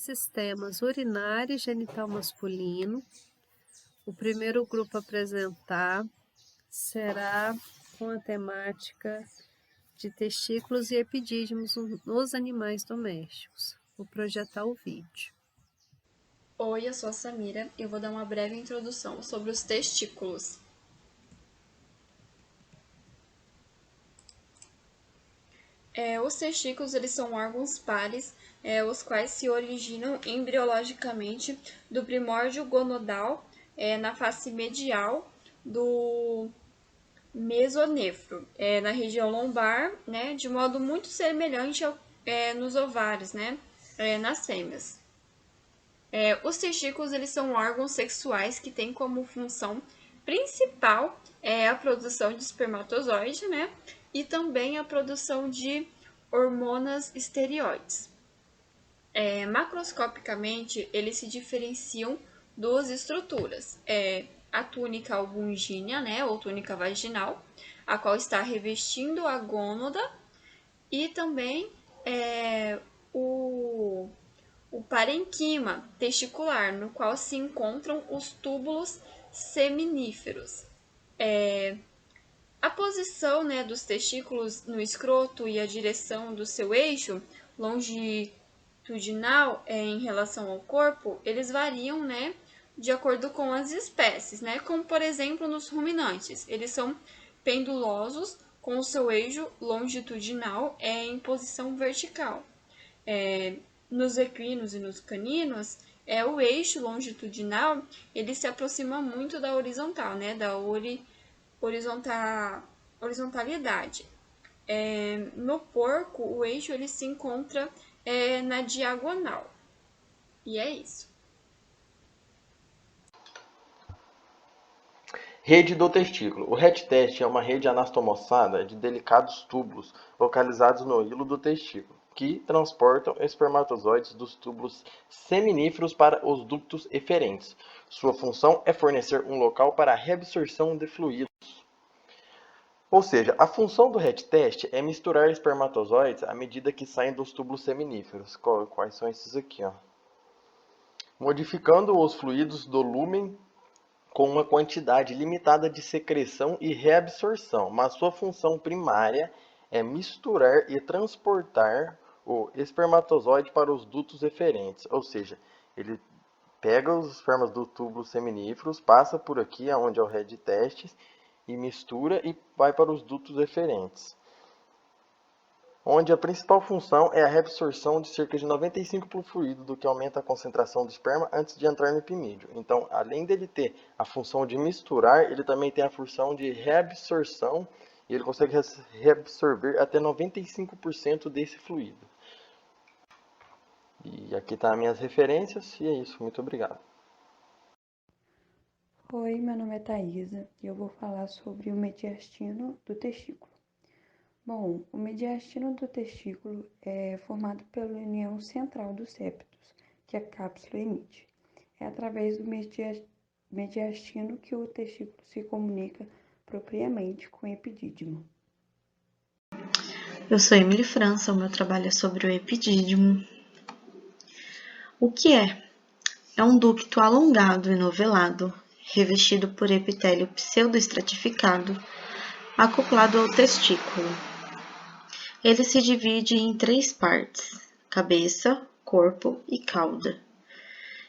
sistemas urinário e genital masculino. O primeiro grupo a apresentar será com a temática de testículos e epidídimos nos animais domésticos. Vou projetar o vídeo. Oi, eu sou a Samira e eu vou dar uma breve introdução sobre os testículos. Os testículos eles são órgãos pares, os quais se originam embriologicamente do primórdio gonodal na face medial do mesonefro, na região lombar, né, de modo muito semelhante nos ovários, né, nas fêmeas. Os testículos eles são órgãos sexuais que têm como função principal a produção de espermatozoide, né? E também a produção de hormonas esteroides. Macroscopicamente, eles se diferenciam duas estruturas. A túnica albungínea, né, ou túnica vaginal, a qual está revestindo a gônada, e também o parênquima testicular, no qual se encontram os túbulos seminíferos. A posição, né, dos testículos no escroto e a direção do seu eixo longitudinal em relação ao corpo, eles variam, né, de acordo com as espécies, né, como por exemplo nos ruminantes. Eles são pendulosos com o seu eixo longitudinal em posição vertical. Nos equinos e nos caninos, o eixo longitudinal ele se aproxima muito da horizontal, né, da horizontalidade. No porco, o eixo ele se encontra na diagonal. E é isso. Rede do testículo. O RET-teste é uma rede anastomossada de delicados túbulos localizados no hilo do testículo, que transportam espermatozoides dos túbulos seminíferos para os ductos eferentes. Sua função é fornecer um local para a reabsorção de fluidos. Ou seja, a função do RET-teste é misturar espermatozoides à medida que saem dos túbulos seminíferos. Quais são esses aqui? Modificando os fluidos do lúmen com uma quantidade limitada de secreção e reabsorção, mas sua função primária é misturar e transportar o espermatozoide para os dutos eferentes, ou seja, ele pega os espermas do túbulo seminíferos, passa por aqui, onde é o RET-teste, e mistura e vai para os dutos eferentes, onde a principal função é a reabsorção de cerca de 95% do fluido, do que aumenta a concentração do esperma antes de entrar no epimídio. Então, além dele ter a função de misturar, ele também tem a função de reabsorção, e ele consegue reabsorver até 95% desse fluido. E aqui estão as minhas referências, e é isso. Muito obrigado. Oi, meu nome é Thaisa e eu vou falar sobre o mediastino do testículo. Bom, o mediastino do testículo é formado pela união central dos septos, que a cápsula emite. É através do mediastino que o testículo se comunica propriamente com o epidídimo. Eu sou Emily França, o meu trabalho é sobre o epidídimo. O que é? É um ducto alongado e novelado, revestido por epitélio pseudoestratificado, acoplado ao testículo. Ele se divide em 3 partes: cabeça, corpo e cauda.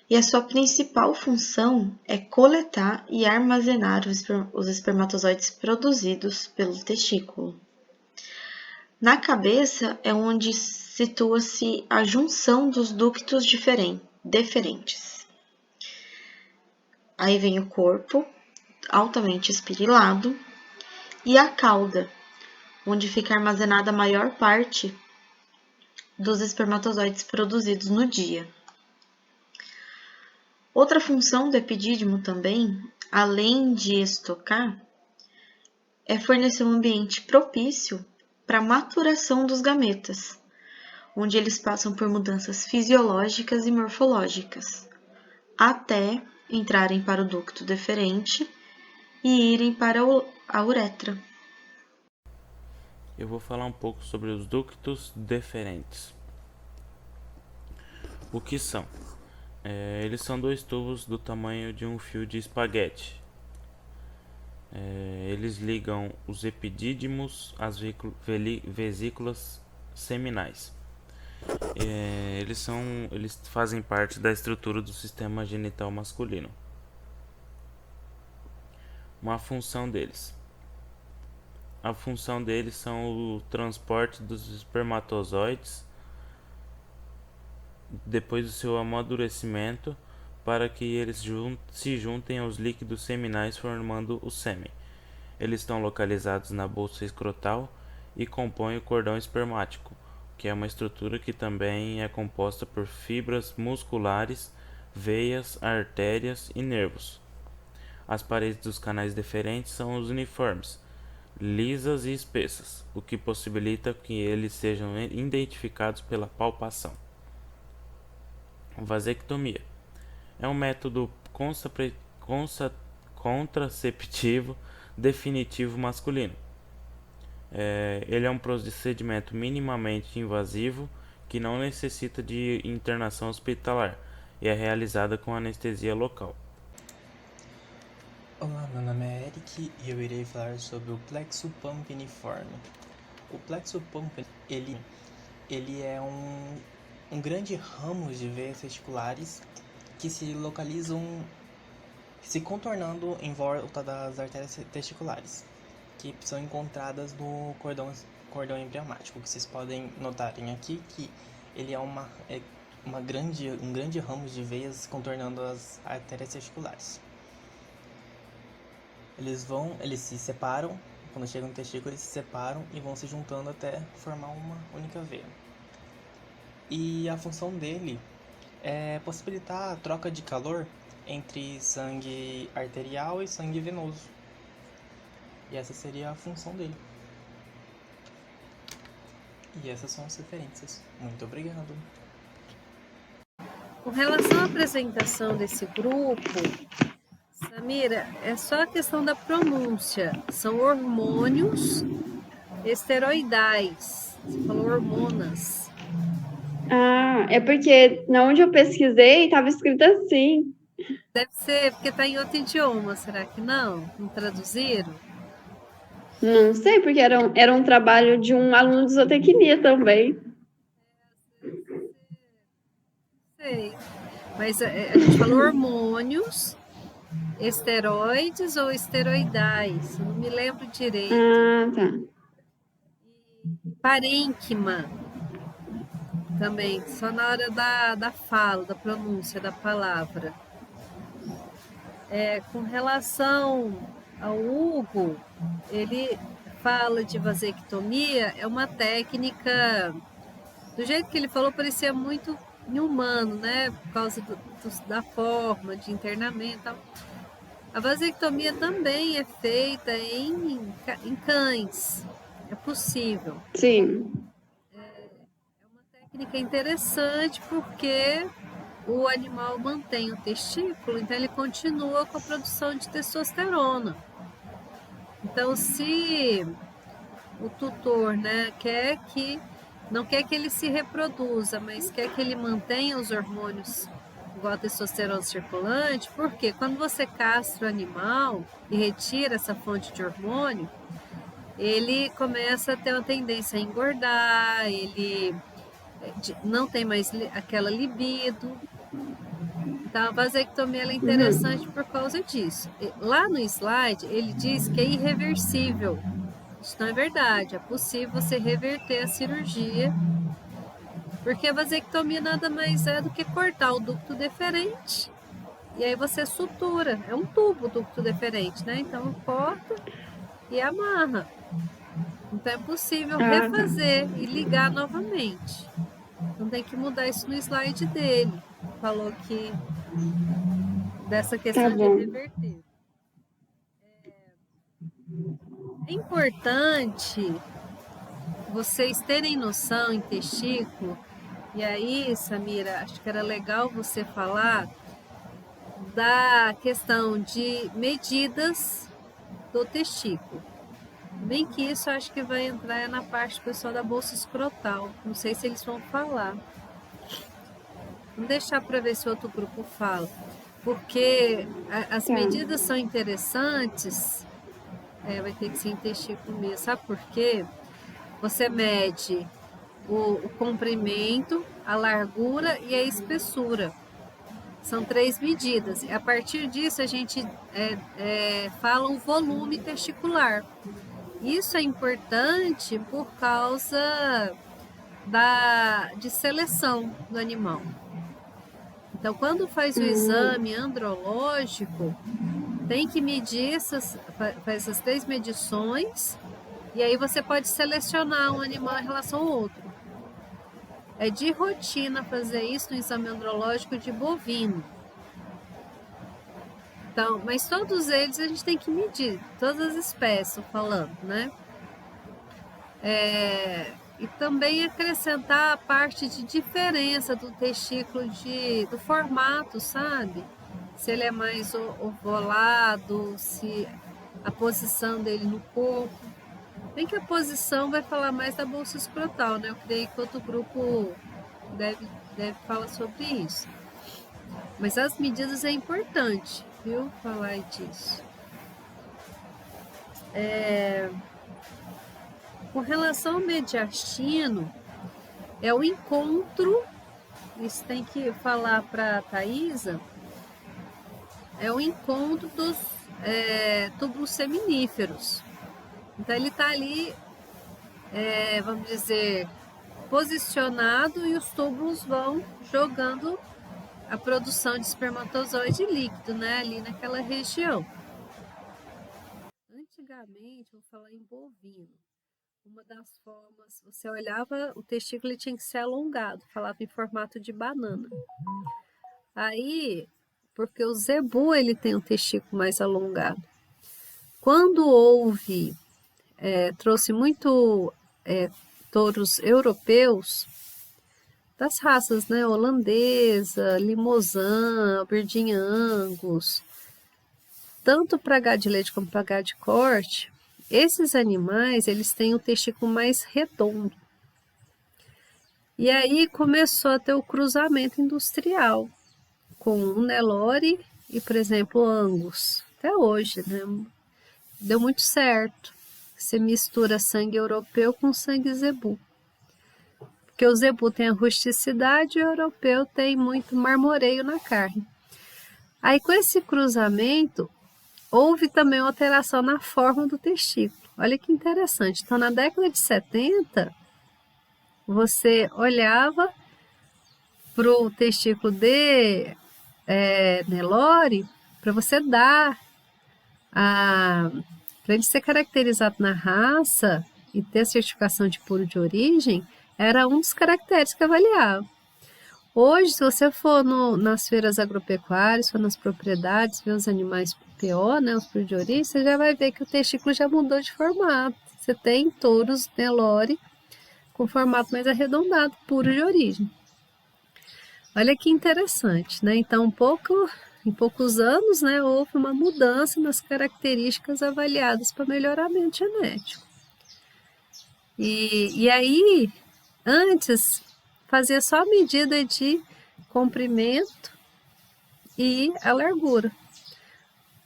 E a sua principal função é coletar e armazenar os espermatozoides produzidos pelo testículo. Na cabeça é onde situa-se a junção dos ductos deferentes. Aí vem o corpo, altamente espirilado, e a cauda, onde fica armazenada a maior parte dos espermatozoides produzidos no dia. Outra função do epidídimo também, além de estocar, é fornecer um ambiente propício para a maturação dos gametas, onde eles passam por mudanças fisiológicas e morfológicas, até entrarem para o ducto deferente e irem para a uretra. Eu vou falar um pouco sobre os ductos deferentes. O que são? Eles são dois tubos do tamanho de um fio de espaguete. Eles ligam os epidídimos às vesículas seminais. Eles fazem parte da estrutura do sistema genital masculino. Uma função deles. A função deles são o transporte dos espermatozoides depois do seu amadurecimento para que eles se juntem aos líquidos seminais formando o sêmen. Eles estão localizados na bolsa escrotal e compõem o cordão espermático, que é uma estrutura que também é composta por fibras musculares, veias, artérias e nervos. As paredes dos canais deferentes são os uniformes, lisas e espessas, o que possibilita que eles sejam identificados pela palpação. Vasectomia é um método contraceptivo definitivo masculino. Ele é um procedimento minimamente invasivo que não necessita de internação hospitalar e é realizada com anestesia local. Olá, meu nome é Eric e eu irei falar sobre o plexo pampiniforme. O plexo pampiniforme ele é um grande ramo de veias testiculares que se localizam se contornando em volta das artérias testiculares, que são encontradas no cordão embriomático, que vocês podem notarem aqui que ele é um grande ramo de veias contornando as artérias testiculares. Eles se separam, quando chegam no testículo eles se separam e vão se juntando até formar uma única veia. E a função dele é possibilitar a troca de calor entre sangue arterial e sangue venoso. E essa seria a função dele. E essas são as referências. Muito obrigado. Com relação à apresentação desse grupo, Samira, é só a questão da pronúncia. São hormônios esteroidais. Você falou hormonas. Ah, é porque na onde eu pesquisei estava escrito assim. Deve ser porque está em outro idioma, será que não? Não traduziram? Não sei, porque era um trabalho de um aluno de zootecnia também. Sei. Mas a gente falou hormônios, esteroides ou esteroidais? Eu não me lembro direito. Ah, tá. Parênquima também, só na hora da fala, da pronúncia da palavra. Com relação ao Hugo, ele fala de vasectomia, é uma técnica, do jeito que ele falou, parecia muito inumano, né? Por causa da forma de internamento e tal. A vasectomia também é feita em cães, é possível. Sim. É uma técnica interessante porque o animal mantém o testículo, então ele continua com a produção de testosterona. Então, se o tutor, né, não quer que ele se reproduza, mas quer que ele mantenha os hormônios igual a testosterona circulante, porque quando você castra o animal e retira essa fonte de hormônio, ele começa a ter uma tendência a engordar, ele não tem mais aquela libido. Então, a vasectomia é interessante por causa disso. Lá no slide, ele diz que é irreversível. Isso não é verdade. É possível você reverter a cirurgia, porque a vasectomia nada mais é do que cortar o ducto deferente. E aí você sutura. É um tubo, o ducto deferente, né? Então, corta e amarra. Então, é possível refazer e ligar novamente. Então, tem que mudar isso no slide dele. Falou que dessa questão de reverter. É importante vocês terem noção em testículo, e aí, Samira, acho que era legal você falar da questão de medidas do testículo. Bem que isso acho que vai entrar na parte pessoal da bolsa escrotal. Não sei se eles vão falar. Vamos deixar para ver se outro grupo fala. Porque as Tá. medidas são interessantes, vai ter que ser em testículo mesmo. Sabe por quê? Você mede o comprimento, a largura e a espessura. São 3 medidas. E a partir disso a gente fala o volume testicular. Isso é importante por causa de seleção do animal. Então, quando faz o exame andrológico, tem que medir faz essas 3 medições, e aí você pode selecionar um animal em relação ao outro. É de rotina fazer isso no exame andrológico de bovino. Então, mas todos eles a gente tem que medir, todas as espécies, tô falando, né? E também acrescentar a parte de diferença do testículo, do formato, sabe? Se ele é mais ovalado, se a posição dele no corpo. Bem que a posição vai falar mais da bolsa escrotal, né? Eu creio que outro grupo deve falar sobre isso. Mas as medidas é importante, viu? Falar disso. Com relação ao mediastino, é o encontro, isso tem que falar para a Thaisa, é o encontro dos túbulos seminíferos. Então ele está ali, vamos dizer, posicionado e os túbulos vão jogando a produção de espermatozoide líquido, né, ali naquela região. Antigamente, vou falar em bovino, uma das formas, você olhava, o testículo tinha que ser alongado, falava em formato de banana. Aí, porque o zebu ele tem um testículo mais alongado. Quando houve, trouxe muito touros europeus, das raças, né, holandesa, limousin, Aberdeen Angus, tanto para gado de leite como para gado de corte, esses animais, eles têm o testículo mais redondo. E aí começou a ter o cruzamento industrial com o Nelore e, por exemplo, o Angus. Até hoje, né? Deu muito certo. Você mistura sangue europeu com sangue zebu. Porque o zebu tem a rusticidade e o europeu tem muito marmoreio na carne. Aí com esse cruzamento, houve também uma alteração na forma do testículo. Olha que interessante. Então, na década de 70, você olhava para o testículo de Nelore para você dar para ele ser caracterizado na raça e ter a certificação de puro de origem, era um dos caracteres que avaliava. Hoje, se você for nas feiras agropecuárias, for nas propriedades, ver os animais PO, né, os puros de origem, você já vai ver que o testículo já mudou de formato. Você tem touros Nelore com formato mais arredondado, puro de origem. Olha que interessante, né? Então, em poucos anos, né, houve uma mudança nas características avaliadas para melhoramento genético. E aí, antes, fazia só a medida de comprimento e a largura.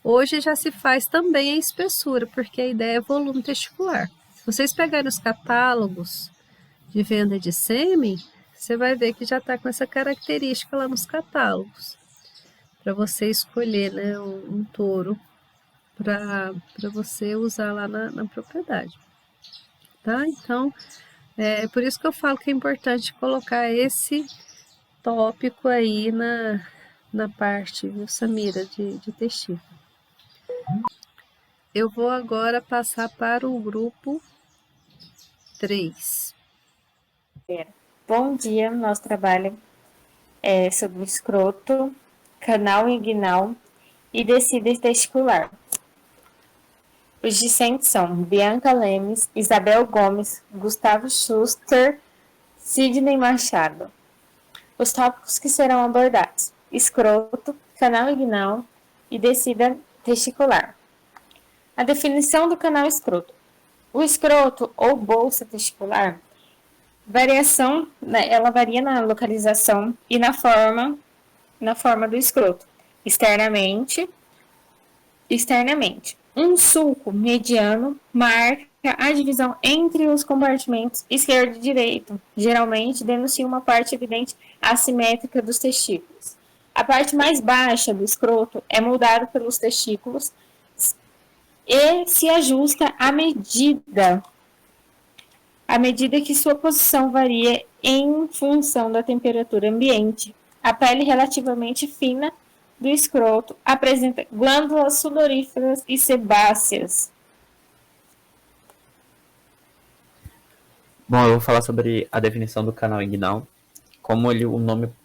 Hoje já se faz também a espessura, porque a ideia é volume testicular. Se vocês pegarem os catálogos de venda de sêmen, você vai ver que já está com essa característica lá nos catálogos, para você escolher, né, um touro para você usar lá na propriedade. Tá? Então, é por isso que eu falo que é importante colocar esse tópico aí na parte, viu, Samira, de testículo. Eu vou agora passar para o grupo 3. Bom dia, nosso trabalho é sobre o escroto, canal inguinal e descida testicular. Os discentes são Bianca Lemes, Isabel Gomes, Gustavo Schuster, Sidney Machado. Os tópicos que serão abordados: escroto, canal inguinal e descida testicular. A definição do canal escroto. O escroto ou bolsa testicular Variação, né, ela varia na localização e na forma do escroto. Externamente, um sulco mediano marca a divisão entre os compartimentos esquerdo e direito. Geralmente denuncia uma parte evidente assimétrica dos testículos. A parte mais baixa do escroto é moldada pelos testículos e se ajusta à medida que sua posição varia em função da temperatura ambiente. A pele relativamente fina do escroto apresenta glândulas sudoríferas e sebáceas. Bom, eu vou falar sobre a definição do canal inguinal. Como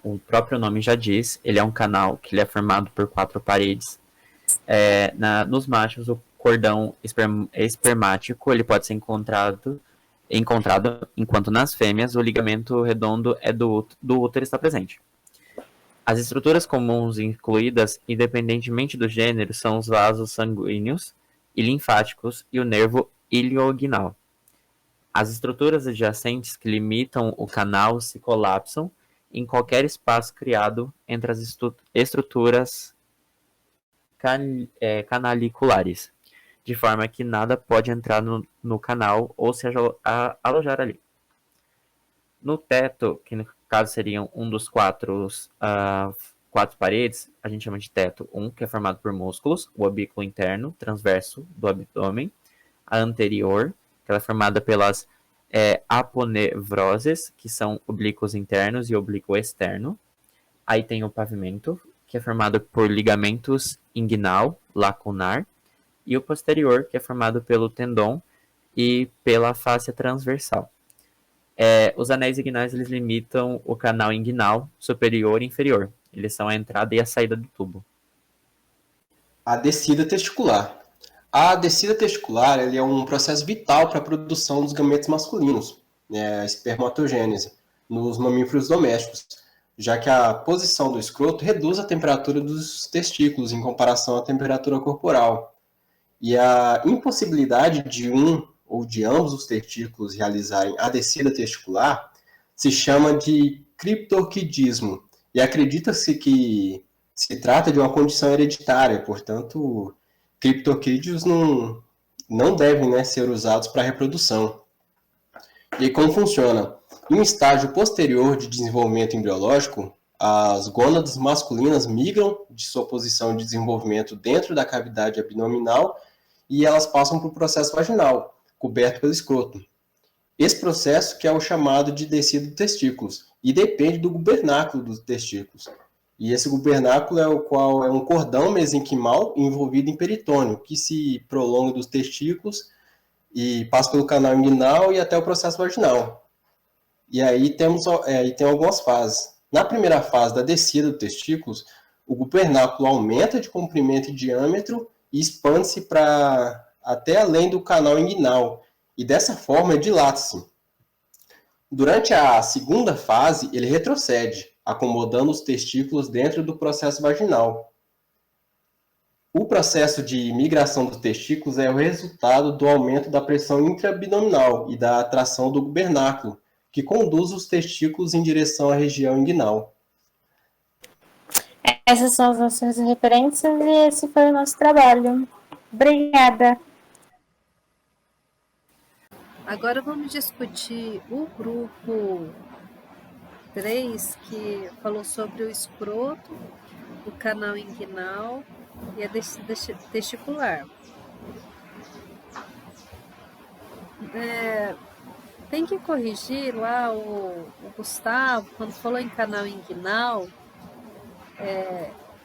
o próprio nome já diz, ele é um canal que ele é formado por 4 paredes. Nos machos, o cordão espermático ele pode ser encontrado, enquanto nas fêmeas o ligamento redondo do útero está presente. As estruturas comuns incluídas, independentemente do gênero, são os vasos sanguíneos e linfáticos e o nervo ilioinguinal. As estruturas adjacentes que limitam o canal se colapsam em qualquer espaço criado entre as estruturas canaliculares, de forma que nada pode entrar no canal ou se alojar ali. No teto, que no caso seriam um dos quatro paredes, a gente chama de teto 1, que é formado por músculos, o obículo interno, transverso do abdômen, a anterior, que ela é formada pelas aponevroses, que são oblíquos internos e oblíquo externo. Aí tem o pavimento, que é formado por ligamentos inguinal, lacunar, e o posterior, que é formado pelo tendão e pela fáscia transversal. Os anéis inguinais eles limitam o canal inguinal superior e inferior. Eles são a entrada e a saída do tubo. A descida testicular. A descida testicular ele é um processo vital para a produção dos gametos masculinos, a espermatogênese, nos mamíferos domésticos, já que a posição do escroto reduz a temperatura dos testículos em comparação à temperatura corporal. E a impossibilidade de um ou de ambos os testículos realizarem a descida testicular se chama de criptorquidismo, e acredita-se que se trata de uma condição hereditária, portanto, criptorquídeos não devem ser usados para reprodução. E como funciona? Em um estágio posterior de desenvolvimento embriológico, as gônadas masculinas migram de sua posição de desenvolvimento dentro da cavidade abdominal e elas passam para o processo vaginal, coberto pelo escroto. Esse processo que é o chamado de descida dos testículos e depende do gubernáculo dos testículos. E esse gubernáculo é o qual é um cordão mesenquimal envolvido em peritônio, que se prolonga dos testículos e passa pelo canal inguinal e até o processo vaginal. E aí tem algumas fases. Na primeira fase da descida dos testículos, o gubernáculo aumenta de comprimento e diâmetro e expande-se para até além do canal inguinal, e dessa forma dilata-se. Durante a segunda fase, ele retrocede, acomodando os testículos dentro do processo vaginal. O processo de migração dos testículos é o resultado do aumento da pressão intraabdominal e da atração do gubernáculo, que conduz os testículos em direção à região inguinal. Essas são as nossas referências e esse foi o nosso trabalho. Obrigada! Agora vamos discutir o grupo 3, que falou sobre o escroto, o canal inguinal e a descida testicular. Tem que corrigir lá o Gustavo, quando falou em canal inguinal,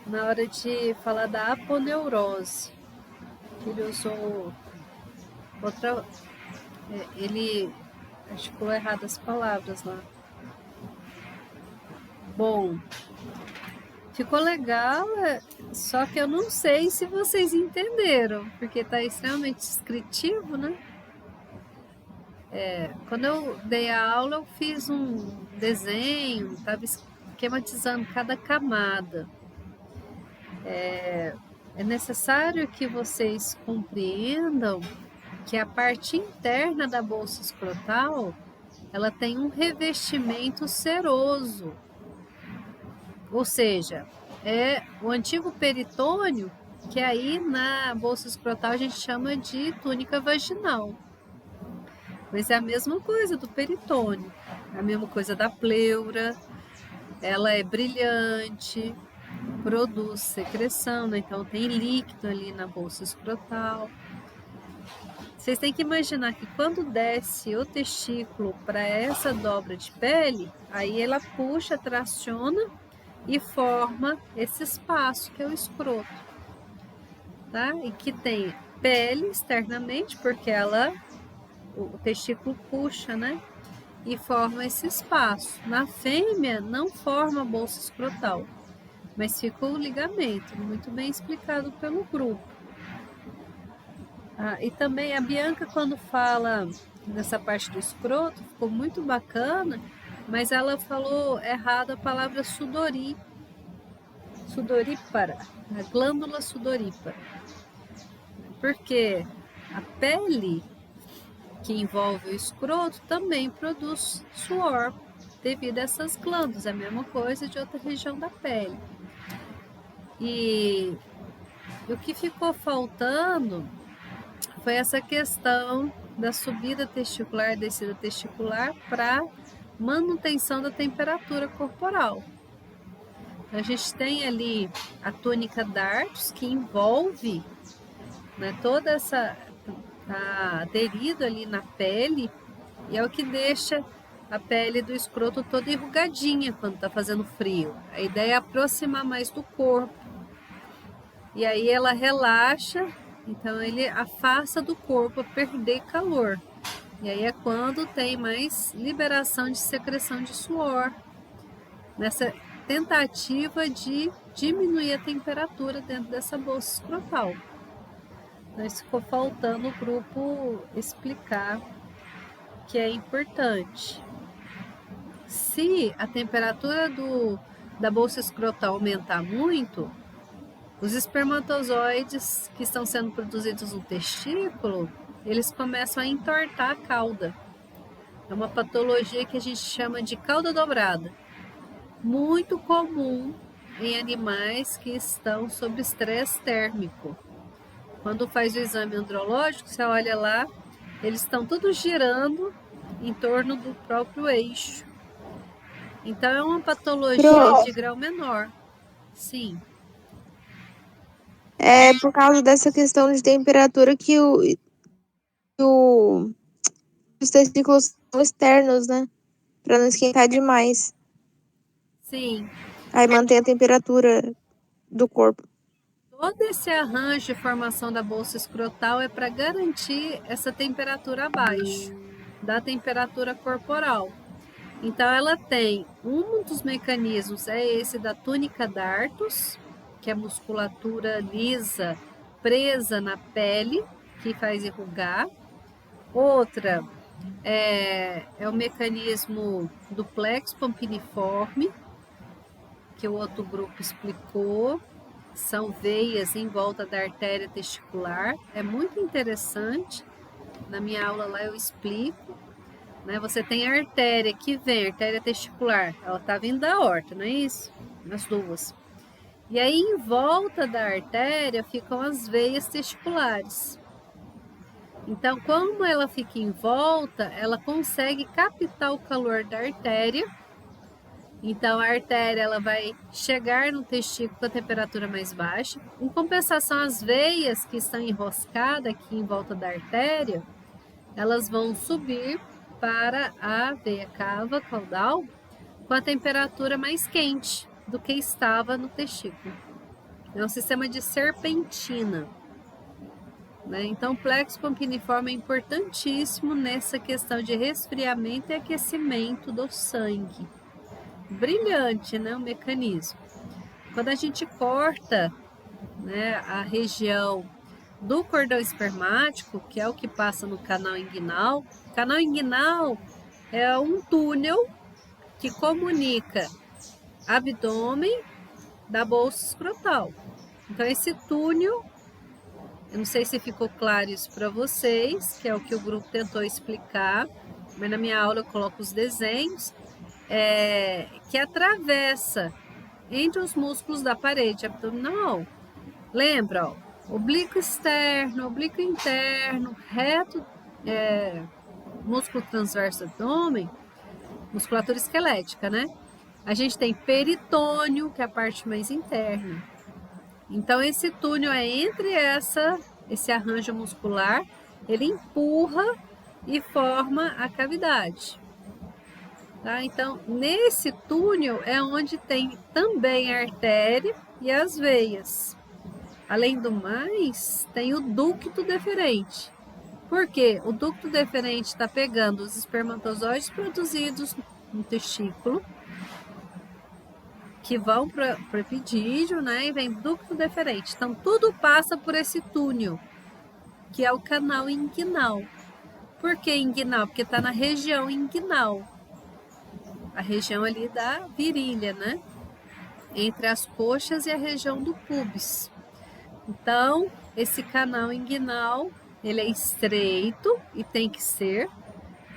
na hora de falar da aponeurose, que ele usou outra... ele articulou errado as palavras lá. Bom, ficou legal, só que eu não sei se vocês entenderam, porque está extremamente descritivo, né? Quando eu dei a aula, eu fiz um desenho, estava esquematizando cada camada. É necessário que vocês compreendam que a parte interna da bolsa escrotal ela tem um revestimento seroso, ou seja, é o antigo peritônio, que aí na bolsa escrotal a gente chama de túnica vaginal. Mas é a mesma coisa do peritônio, é a mesma coisa da pleura, ela é brilhante, produz secreção, né? Então tem líquido ali na bolsa escrotal. Vocês têm que imaginar que quando desce o testículo para essa dobra de pele, aí ela puxa, traciona e forma esse espaço que é o escroto, tá? E que tem pele externamente, porque o testículo puxa, né? E forma esse espaço. Na fêmea não forma a bolsa escrotal, mas fica o ligamento, muito bem explicado pelo grupo. E também a Bianca, quando fala nessa parte do escroto, ficou muito bacana, mas ela falou errado a palavra sudorípara, a glândula sudorípara. Porque a pele que envolve o escroto também produz suor devido a essas glândulas, é a mesma coisa de outra região da pele. E o que ficou faltando foi essa questão da subida testicular, descida testicular para manutenção da temperatura corporal. A gente tem ali a túnica dartos, que envolve, né, toda essa, tá aderido ali na pele, e é o que deixa a pele do escroto toda enrugadinha quando está fazendo frio. A ideia é aproximar mais do corpo, e aí ela relaxa. Então ele afasta do corpo a perder calor. E aí é quando tem mais liberação de secreção de suor, nessa tentativa de diminuir a temperatura dentro dessa bolsa escrotal. Mas ficou faltando o grupo explicar que é importante. Se a temperatura da bolsa escrotal aumentar muito, os espermatozoides que estão sendo produzidos no testículo, eles começam a entortar a cauda. É uma patologia que a gente chama de cauda dobrada. Muito comum em animais que estão sob estresse térmico. Quando faz o exame andrológico, você olha lá, eles estão todos girando em torno do próprio eixo. Então é uma patologia de grau menor. Sim. É por causa dessa questão de temperatura que os testículos são externos, né? Para não esquentar demais. Sim. Aí mantém a temperatura do corpo. Todo esse arranjo de formação da bolsa escrotal é para garantir essa temperatura abaixo da temperatura corporal. Então ela tem um dos mecanismos, é esse da túnica dartos, que é a musculatura lisa presa na pele, que faz enrugar. Outra é o mecanismo do plexo pampiniforme, que o outro grupo explicou. São veias em volta da artéria testicular. É muito interessante. Na minha aula lá eu explico. Né? Você tem a artéria que vem, a artéria testicular. Ela está vindo da aorta, não é isso? As duas. E aí em volta da artéria ficam as veias testiculares. Então, como ela fica em volta, ela consegue captar o calor da artéria. Então, a artéria ela vai chegar no testículo com a temperatura mais baixa. Em compensação, as veias que estão enroscadas aqui em volta da artéria, elas vão subir para a veia cava caudal com a temperatura mais quente do que estava no testículo. É um sistema de serpentina. Né? Então, o plexo pampiniforme é importantíssimo nessa questão de resfriamento e aquecimento do sangue. Brilhante, né, o mecanismo. Quando a gente corta, né, a região do cordão espermático, que é o que passa no canal inguinal, o canal inguinal é um túnel que comunica abdômen da bolsa escrotal. Então esse túnel, eu não sei se ficou claro isso para vocês, que é o que o grupo tentou explicar. mas na minha aula eu coloco os desenhos, que atravessa entre os músculos da parede abdominal. Lembra, ó, oblíquo externo, oblíquo interno, reto, músculo transverso do abdômen, musculatura esquelética, né? A gente tem peritônio, que é a parte mais interna. Então, esse túnel é entre esse arranjo muscular, ele empurra e forma a cavidade. Tá? Então, nesse túnel é onde tem também a artéria e as veias. Além do mais, tem o ducto deferente. Por quê? O ducto deferente está pegando os espermatozoides produzidos no testículo, que vão para o epidídimo, né? E vem ducto deferente. Então, tudo passa por esse túnel, que é o canal inguinal. Por que inguinal? Porque está na região inguinal. A região ali da virilha, né? Entre as coxas e a região do púbis. Então, esse canal inguinal, ele é estreito e tem que ser.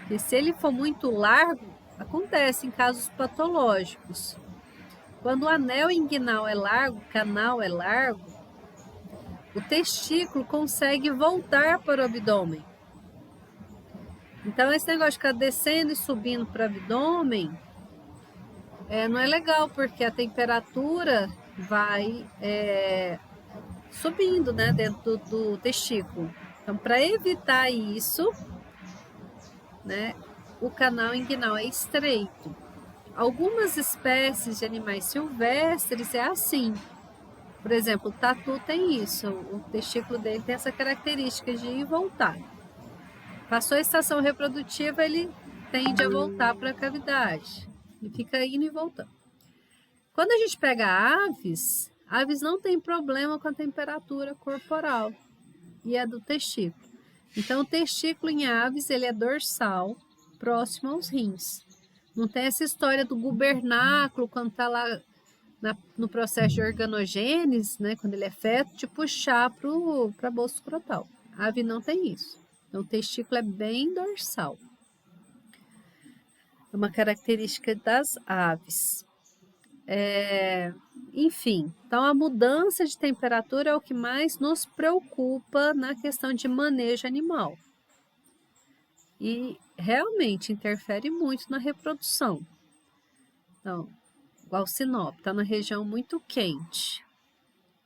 E se ele for muito largo, acontece em casos patológicos. Quando o anel inguinal é largo, o canal é largo, o testículo consegue voltar para o abdômen. Então, esse negócio de ficar descendo e subindo para o abdômen não é legal, porque a temperatura vai subindo, né, dentro do testículo. Então, para evitar isso, né, o canal inguinal é estreito. Algumas espécies de animais silvestres é assim. Por exemplo, o tatu tem isso. O testículo dele tem essa característica de ir e voltar. Passou a estação reprodutiva, ele tende a voltar para a cavidade. Ele fica indo e voltando. Quando a gente pega aves não tem problema com a temperatura corporal e a do testículo. Então, o testículo em aves, ele é dorsal, próximo aos rins. Não tem essa história do gubernáculo, quando está lá no processo de organogênese, né, quando ele é feto, de puxar para a bolsa escrotal. A ave não tem isso. Então, o testículo é bem dorsal. É uma característica das aves. Enfim, então a mudança de temperatura é o que mais nos preocupa na questão de manejo animal. E realmente interfere muito na reprodução. Então, igual Sinop, está na região muito quente,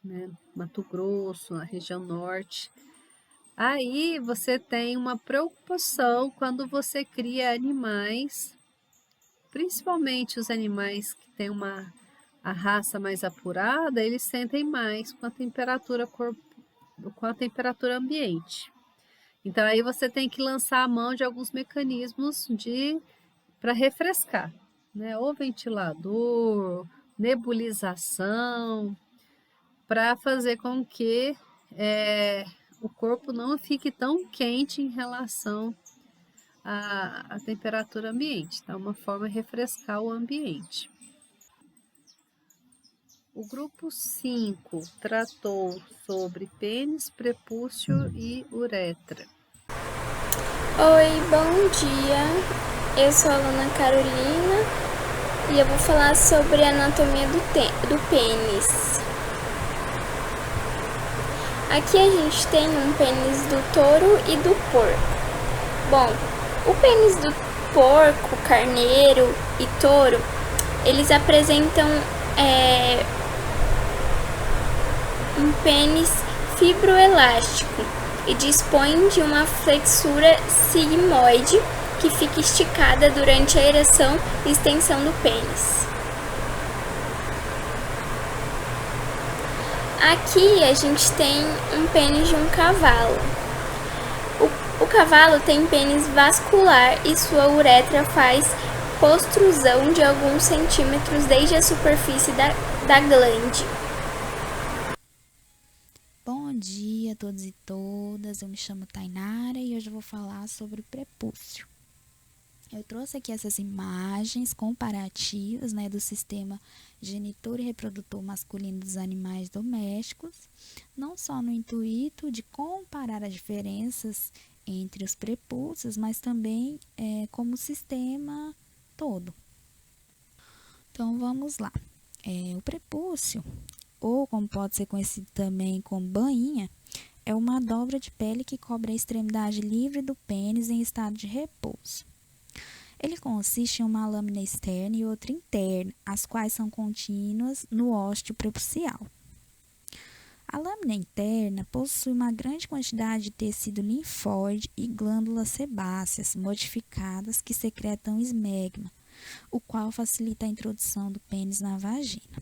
né? Mato Grosso, na região norte. Aí você tem uma preocupação quando você cria animais, principalmente os animais que têm a raça mais apurada, eles sentem mais com a temperatura ambiente. Então aí você tem que lançar a mão de alguns mecanismos para refrescar, né? Ou ventilador, nebulização, para fazer com que o corpo não fique tão quente em relação à temperatura ambiente. Então, uma forma de refrescar o ambiente. O grupo 5 tratou sobre pênis, prepúcio e uretra. Oi, bom dia. Eu sou a aluna Carolina e eu vou falar sobre a anatomia do pênis. Aqui a gente tem um pênis do touro e do porco. Bom, o pênis do porco, carneiro e touro, eles apresentam um pênis fibroelástico e dispõe de uma flexura sigmoide que fica esticada durante a ereção e extensão do pênis. Aqui a gente tem um pênis de um cavalo. O cavalo tem pênis vascular e sua uretra faz postrusão de alguns centímetros desde a superfície da glande. Bom dia a todos e todas, eu me chamo Tainara e hoje eu vou falar sobre o prepúcio. Eu trouxe aqui essas imagens comparativas, né, do sistema genitor e reprodutor masculino dos animais domésticos, não só no intuito de comparar as diferenças entre os prepúcios, mas também como sistema todo. Então vamos lá. O prepúcio, ou como pode ser conhecido também como bainha, é uma dobra de pele que cobre a extremidade livre do pênis em estado de repouso. Ele consiste em uma lâmina externa e outra interna, as quais são contínuas no ósteo prepucial. A lâmina interna possui uma grande quantidade de tecido linfóide e glândulas sebáceas modificadas que secretam esmegma, o qual facilita a introdução do pênis na vagina.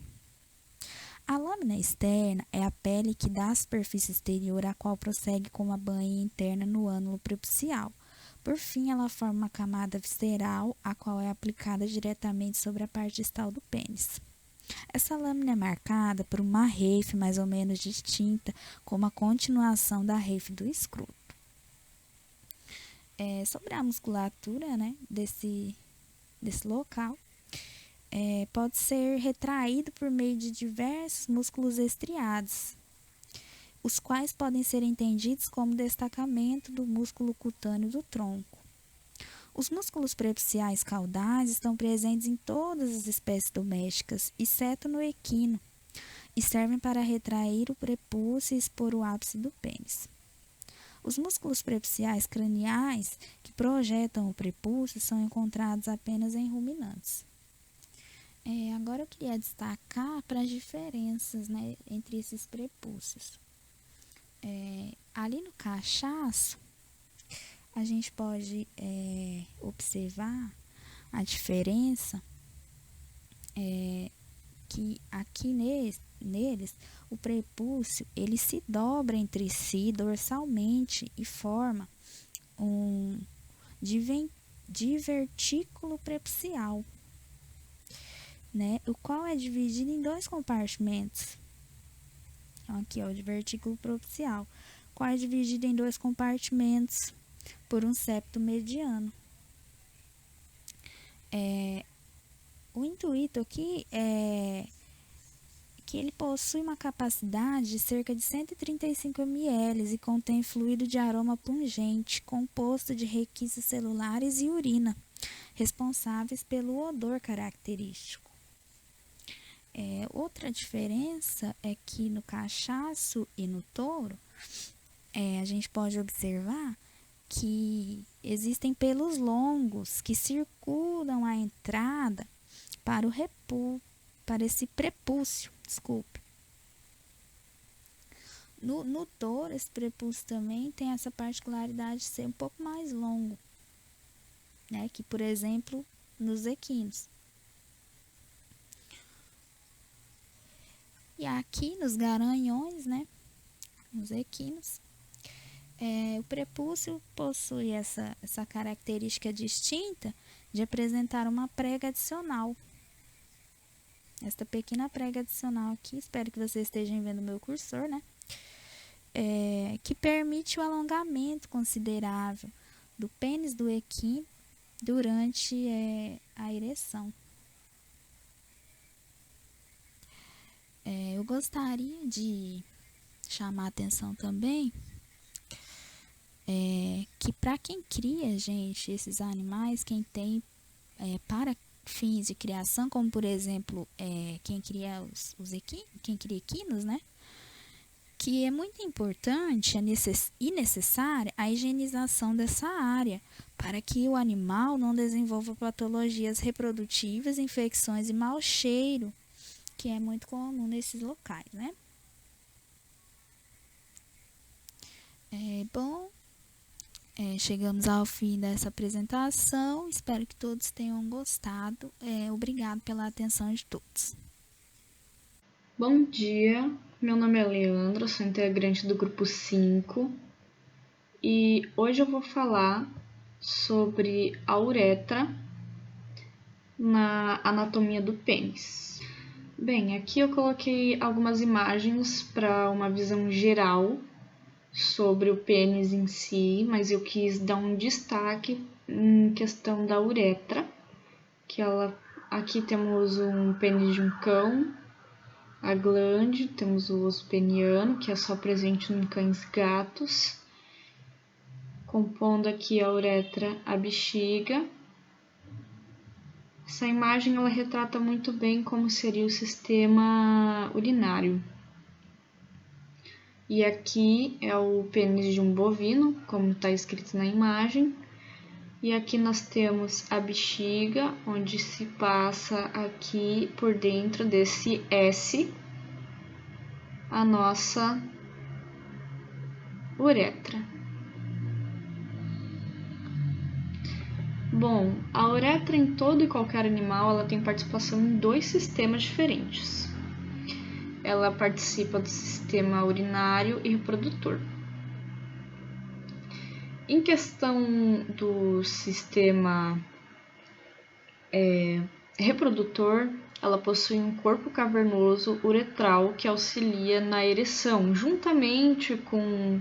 A lâmina externa é a pele que dá à superfície exterior, a qual prossegue com uma bainha interna no ânulo prepucial. Por fim, ela forma uma camada visceral, a qual é aplicada diretamente sobre a parte distal do pênis. Essa lâmina é marcada por uma reife mais ou menos distinta, como a continuação da reife do escroto. Sobre a musculatura, né, desse local, pode ser retraído por meio de diversos músculos estriados, os quais podem ser entendidos como destacamento do músculo cutâneo do tronco. Os músculos prepuciais caudais estão presentes em todas as espécies domésticas, exceto no equino, e servem para retrair o prepúcio e expor o ápice do pênis. Os músculos prepuciais craniais, que projetam o prepúcio, são encontrados apenas em ruminantes. Agora eu queria destacar para as diferenças, né, entre esses prepúcios. Ali no cachaço, a gente pode observar a diferença que aqui neles o prepúcio ele se dobra entre si dorsalmente e forma um divertículo prepucial, né, o qual é dividido em dois compartimentos. Então, aqui, o divertículo prepucial, qual é dividido em dois compartimentos por um septo mediano. O intuito aqui é que ele possui uma capacidade de cerca de 135 ml e contém fluido de aroma pungente, composto de requisitos celulares e urina, responsáveis pelo odor característico. Outra diferença é que no cachaço e no touro, a gente pode observar que existem pelos longos que circulam a entrada para esse prepúcio. No touro, esse prepúcio também tem essa particularidade de ser um pouco mais longo, né, que, por exemplo, nos equinos. E aqui nos garanhões, né, nos equinos, o prepúcio possui essa característica distinta de apresentar uma prega adicional. Esta pequena prega adicional aqui, espero que vocês estejam vendo o meu cursor, né, que permite o alongamento considerável do pênis do equino durante a ereção. Eu gostaria de chamar a atenção também que para quem cria, gente, esses animais, quem tem para fins de criação, como por exemplo quem cria quem cria equinos, né, que é muito importante e necessária a higienização dessa área para que o animal não desenvolva patologias reprodutivas, infecções e mau cheiro, que é muito comum nesses locais, né? Chegamos ao fim dessa apresentação. Espero que todos tenham gostado. Obrigado pela atenção de todos. Bom dia, meu nome é Leandra, sou integrante do grupo 5 e hoje eu vou falar sobre a uretra na anatomia do pênis. Bem, aqui eu coloquei algumas imagens para uma visão geral sobre o pênis em si, mas eu quis dar um destaque em questão da uretra, que aqui temos um pênis de um cão, a glande, temos o osso peniano, que é só presente em cães e gatos, compondo aqui a uretra, a bexiga. Essa imagem ela retrata muito bem como seria o sistema urinário. E aqui é o pênis de um bovino, como está escrito na imagem. E aqui nós temos a bexiga, onde se passa aqui por dentro desse S a nossa uretra. Bom, a uretra em todo e qualquer animal ela tem participação em 2 sistemas diferentes. Ela participa do sistema urinário e reprodutor. Em questão do sistema reprodutor, ela possui um corpo cavernoso uretral que auxilia na ereção, juntamente com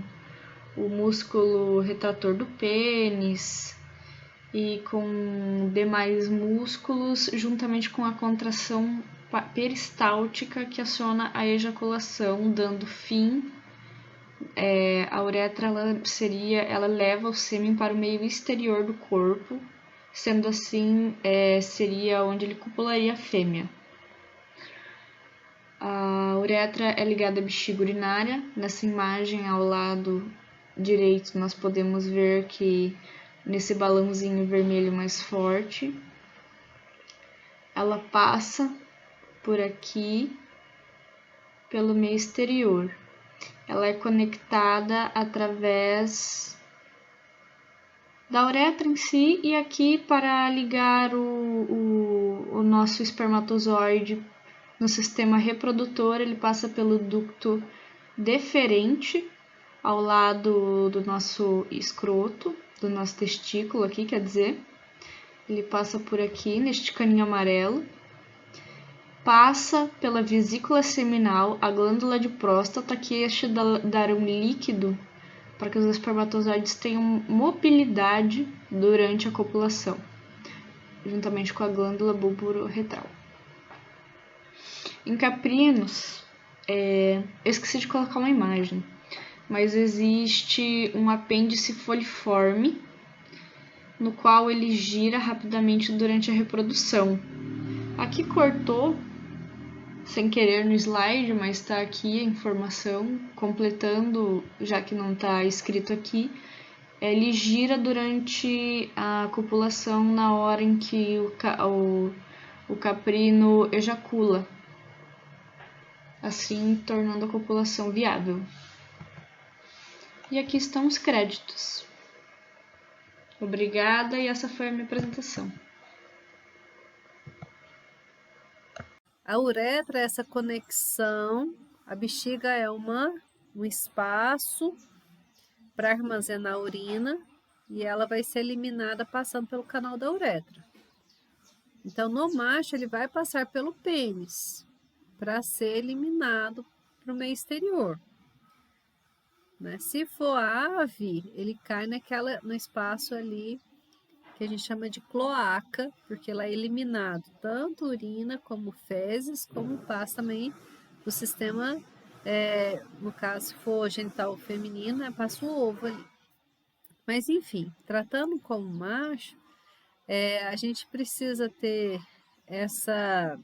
o músculo retrator do pênis e com demais músculos, juntamente com a contração peristáltica que aciona a ejaculação, dando fim. A uretra ela leva o sêmen para o meio exterior do corpo, sendo assim, seria onde ele copularia a fêmea. A uretra é ligada à bexiga urinária. Nessa imagem, ao lado direito, nós podemos ver que nesse balãozinho vermelho mais forte, ela passa por aqui, pelo meio exterior. Ela é conectada através da uretra em si, e aqui para ligar o nosso espermatozoide no sistema reprodutor, ele passa pelo ducto deferente ao lado do nosso escroto, do nosso testículo aqui, quer dizer, ele passa por aqui neste caninho amarelo, passa pela vesícula seminal, a glândula de próstata, que este dará um líquido para que os espermatozoides tenham mobilidade durante a copulação, juntamente com a glândula bulbo-retral. Em caprinos, eu esqueci de colocar uma imagem, mas existe um apêndice foliforme, no qual ele gira rapidamente durante a reprodução. Aqui cortou, sem querer no slide, mas está aqui a informação, completando, já que não está escrito aqui. Ele gira durante a copulação na hora em que o caprino ejacula, assim tornando a copulação viável. E aqui estão os créditos. Obrigada, e essa foi a minha apresentação. A uretra é essa conexão, a bexiga é um espaço para armazenar a urina, e ela vai ser eliminada passando pelo canal da uretra. Então, no macho, ele vai passar pelo pênis para ser eliminado para o meio exterior. Né? Se for a ave, ele cai no espaço ali que a gente chama de cloaca, porque lá é eliminado tanto urina como fezes, como passa também do sistema, no caso, se for genital feminino, passa o ovo ali. Mas enfim, tratando como macho, a gente precisa ter essa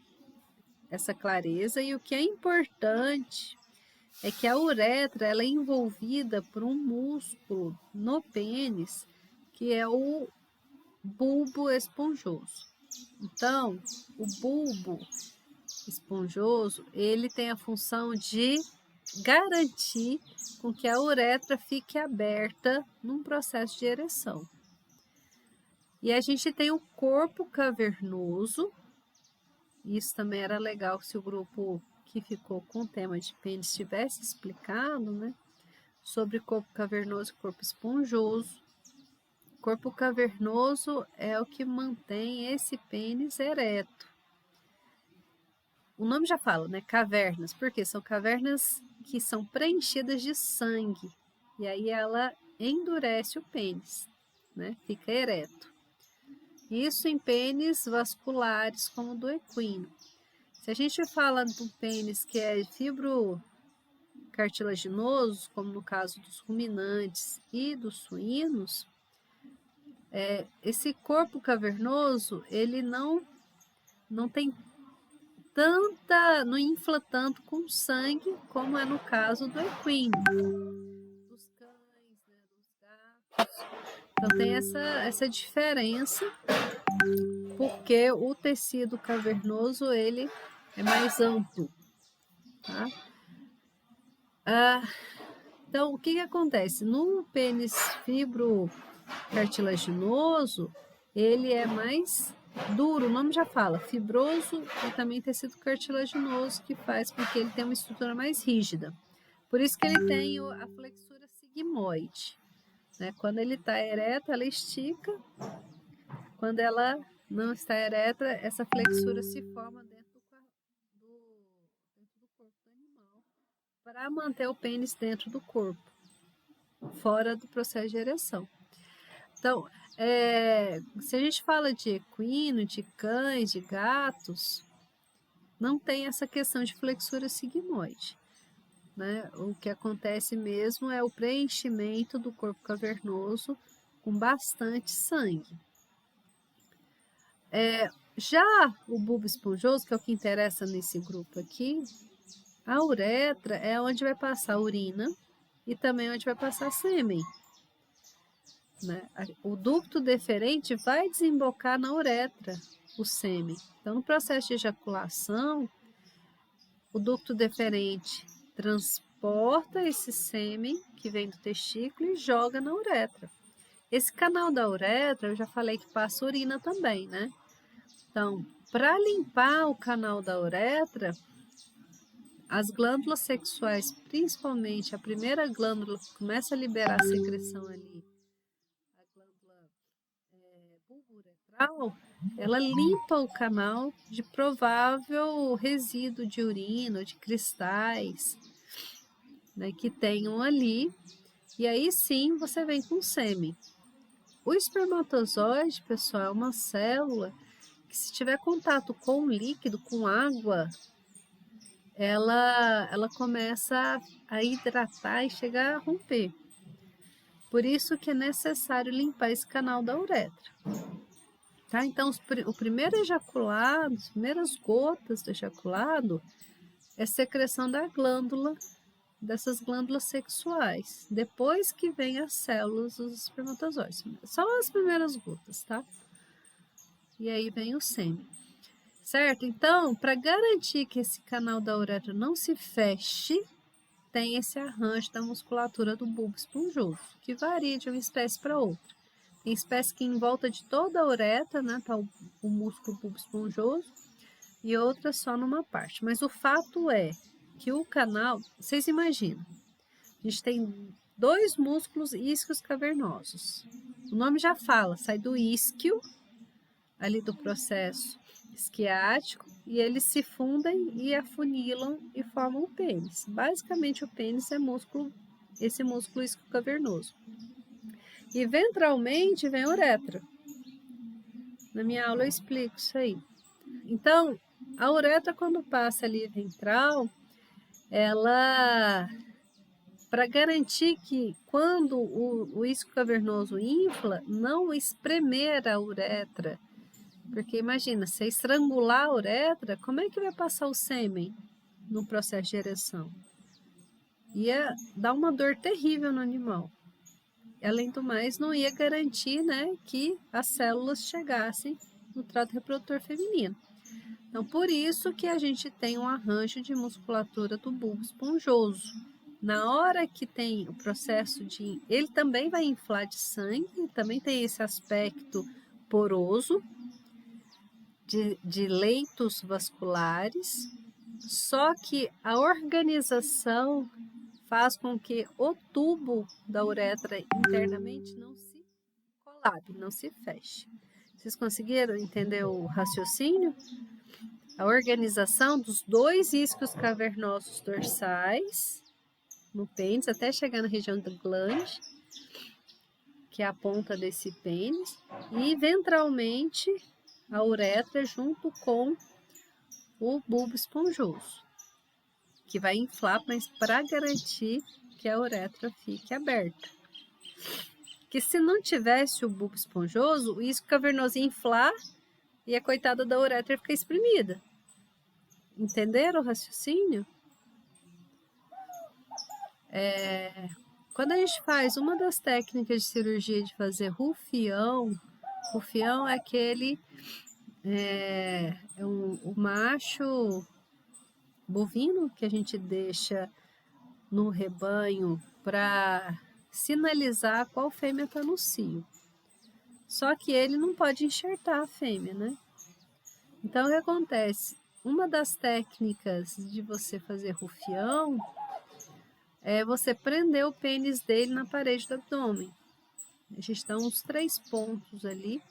clareza, e o que é importante é que a uretra ela é envolvida por um músculo no pênis, que é o bulbo esponjoso. Então, o bulbo esponjoso, ele tem a função de garantir com que a uretra fique aberta num processo de ereção. E a gente tem o corpo cavernoso. Isso também era legal se o grupo que ficou com o tema de pênis tivesse explicado, né, sobre corpo cavernoso e corpo esponjoso. Corpo cavernoso é o que mantém esse pênis ereto. O nome já fala, né? Cavernas, porque são cavernas que são preenchidas de sangue. E aí ela endurece o pênis, né? Fica ereto. Isso em pênis vasculares, como o do equino. Se a gente fala do pênis que é cartilaginosos, como no caso dos ruminantes e dos suínos, esse corpo cavernoso, ele não tem não infla tanto com sangue, como é no caso do equino, dos cães, né, dos gatos. Então tem essa diferença, porque o tecido cavernoso, ele é mais amplo, tá? Então, o que acontece? No pênis fibrocartilaginoso, ele é mais duro, o nome já fala, fibroso, e também tecido cartilaginoso, que faz com que ele tenha uma estrutura mais rígida. Por isso que ele tem a flexura sigmoide, né? Quando ele está ereto, ela estica. Quando ela não está ereta, essa flexura se forma dentro do corpo do animal, para manter o pênis dentro do corpo, fora do processo de ereção. Então, se a gente fala de equino, de cães, de gatos, não tem essa questão de flexura sigmoide, né? O que acontece mesmo é o preenchimento do corpo cavernoso com bastante sangue. Já o bulbo esponjoso, que é o que interessa nesse grupo aqui, a uretra é onde vai passar a urina e também onde vai passar sêmen, né? O ducto deferente vai desembocar na uretra, o sêmen. Então, no processo de ejaculação, o ducto deferente transporta esse sêmen que vem do testículo e joga na uretra. Esse canal da uretra, eu já falei que passa urina também, né? Então, para limpar o canal da uretra, as glândulas sexuais, principalmente a primeira glândula que começa a liberar a secreção ali, a glândula bulbo-uretral, ela limpa o canal de provável resíduo de urina, de cristais, né, que tenham ali, e aí sim você vem com sêmen. O espermatozoide, pessoal, é uma célula que, se tiver contato com o líquido, com água, ela começa a hidratar e chegar a romper. Por isso que é necessário limpar esse canal da uretra. Tá? Então, o primeiro ejaculado, as primeiras gotas do ejaculado, é secreção da glândula, dessas glândulas sexuais. Depois que vem as células dos espermatozoides. Só as primeiras gotas, tá? E aí vem o sêmen. Certo? Então, para garantir que esse canal da uretra não se feche, tem esse arranjo da musculatura do bulbo esponjoso, que varia de uma espécie para outra. Tem espécie que em volta de toda a uretra, né, tá o músculo bulbo esponjoso, e outra só numa parte. Mas o fato é que o canal, vocês imaginam, a gente tem dois músculos isquios cavernosos. O nome já fala, sai do isquio, ali do processo isquiático, e eles se fundem e afunilam e formam o pênis. Basicamente, o pênis é esse músculo isquio cavernoso. E ventralmente vem a uretra. Na minha aula eu explico isso aí. Então, a uretra, quando passa ali ventral, ela, para garantir que quando o isquio cavernoso infla, não espremer a uretra, porque imagina, se estrangular a uretra, como é que vai passar o sêmen no processo de ereção? Ia dar uma dor terrível no animal. Além do mais, não ia garantir, né, que as células chegassem no trato reprodutor feminino. Então, por isso que a gente tem um arranjo de musculatura do bulbo esponjoso. Na hora que tem o processo de... Ele também vai inflar de sangue, também tem esse aspecto poroso, de leitos vasculares, só que a organização faz com que o tubo da uretra internamente não se colabe, não se feche. Vocês conseguiram entender o raciocínio? A organização dos dois isquios cavernosos dorsais no pênis, até chegar na região da glande, que é a ponta desse pênis, e ventralmente a uretra junto com o bulbo esponjoso. que vai inflar, mas para garantir que a uretra fique aberta. Que se não tivesse o bulbo esponjoso, o isco cavernoso ia inflar e a coitada da uretra ia ficar espremida. Entenderam o raciocínio? Quando a gente faz uma das técnicas de cirurgia de fazer rufião é aquele o macho bovino que a gente deixa no rebanho para sinalizar qual fêmea está no cio. Só que ele não pode enxertar a fêmea, né? Então, o que acontece? Uma das técnicas de você fazer rufião é você prender o pênis dele na parede do abdômen. A gente dá uns 3 pontos ali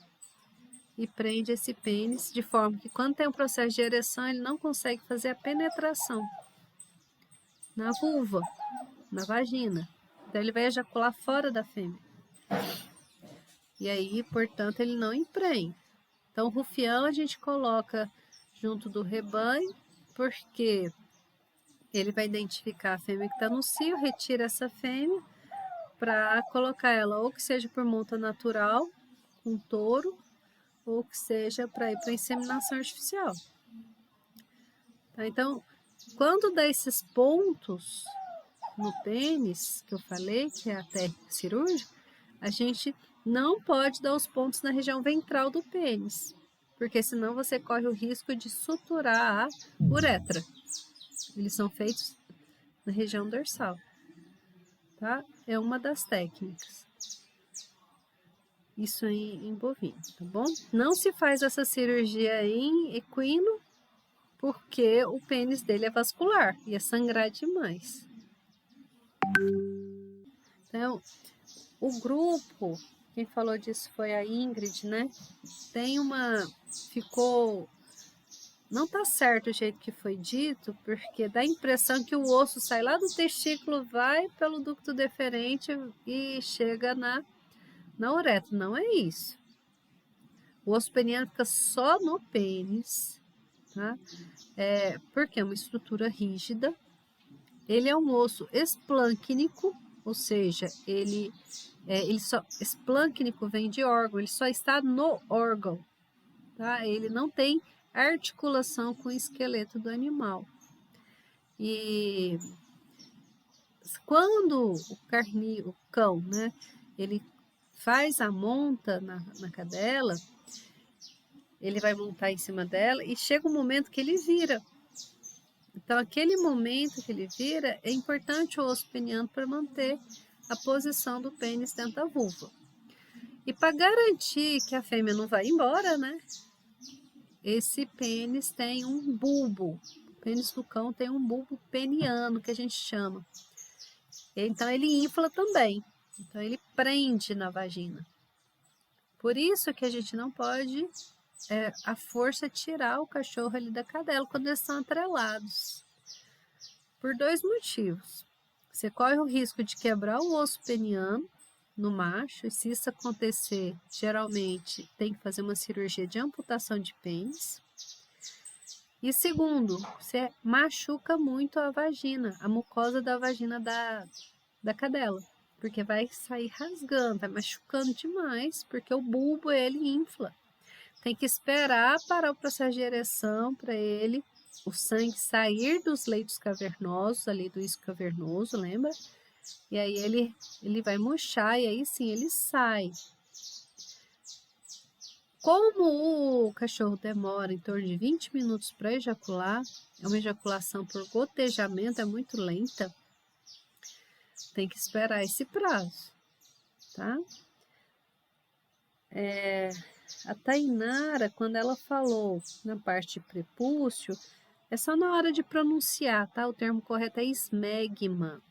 e prende esse pênis de forma que quando tem um processo de ereção, ele não consegue fazer a penetração na vulva, na vagina. Então, ele vai ejacular fora da fêmea. E aí, portanto, ele não emprenha. Então, o rufião a gente coloca junto do rebanho, porque ele vai identificar a fêmea que está no cio, retira essa fêmea para colocar ela ou que seja por monta natural, com touro, ou que seja para ir para inseminação artificial. Tá? Então, quando dá esses pontos no pênis, que eu falei, que é a técnica cirúrgica, a gente não pode dar os pontos na região ventral do pênis, porque senão você corre o risco de suturar a uretra. Eles são feitos na região dorsal, tá? É uma das técnicas. Isso em bovino, tá bom? Não se faz essa cirurgia em equino, porque o pênis dele é vascular, ia sangrar demais. Então, o grupo, quem falou disso foi a Ingrid, né? Não tá certo o jeito que foi dito, porque dá a impressão que o osso sai lá do testículo, vai pelo ducto deferente e chega na uretra. Não é isso. O osso peniano fica só no pênis, tá? Porque é uma estrutura rígida. Ele é um osso esplâncnico, ou seja, esplâncnico vem de órgão, ele só está no órgão, tá? Ele não tem articulação com o esqueleto do animal. E quando o cão, né, ele faz a monta na cadela, ele vai montar em cima dela e chega um momento que ele vira. Então, aquele momento que ele vira, é importante o osso peniano para manter a posição do pênis dentro da vulva. E para garantir que a fêmea não vai embora, né? Esse pênis tem um bulbo. O pênis do cão tem um bulbo peniano, que a gente chama. Então, ele infla também. Então, ele prende na vagina. Por isso que a gente não pode, a força, tirar o cachorro ali da cadela quando eles são atrelados. Por 2 motivos. Você corre o risco de quebrar o osso peniano no macho, e se isso acontecer, geralmente tem que fazer uma cirurgia de amputação de pênis. E segundo, você machuca muito a vagina, a mucosa da vagina da cadela, porque vai sair rasgando, vai machucando demais, porque o bulbo ele infla. Tem que esperar parar o processo de ereção para o sangue sair dos leitos cavernosos, ali do isco cavernoso, lembra? E aí ele vai murchar e aí sim ele sai. Como o cachorro demora em torno de 20 minutos para ejacular, é uma ejaculação por gotejamento, é muito lenta, tem que esperar esse prazo, tá? A Tainara, quando ela falou na parte de prepúcio, é só na hora de pronunciar, tá? O termo correto é esmegma.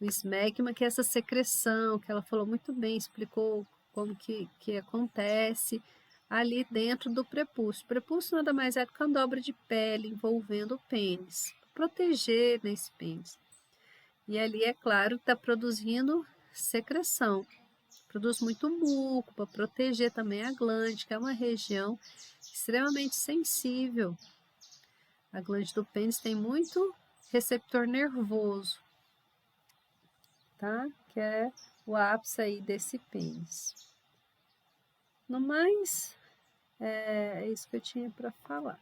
O esmegma, que é essa secreção, que ela falou muito bem, explicou como que acontece ali dentro do prepúcio. O prepúcio nada mais é do que uma dobra de pele envolvendo o pênis, proteger nesse pênis. E ali, é claro, está produzindo secreção. Produz muito muco para proteger também a glande, que é uma região extremamente sensível. A glande do pênis tem muito receptor nervoso, tá? Que é o ápice aí desse pênis. No mais, é isso que eu tinha para falar.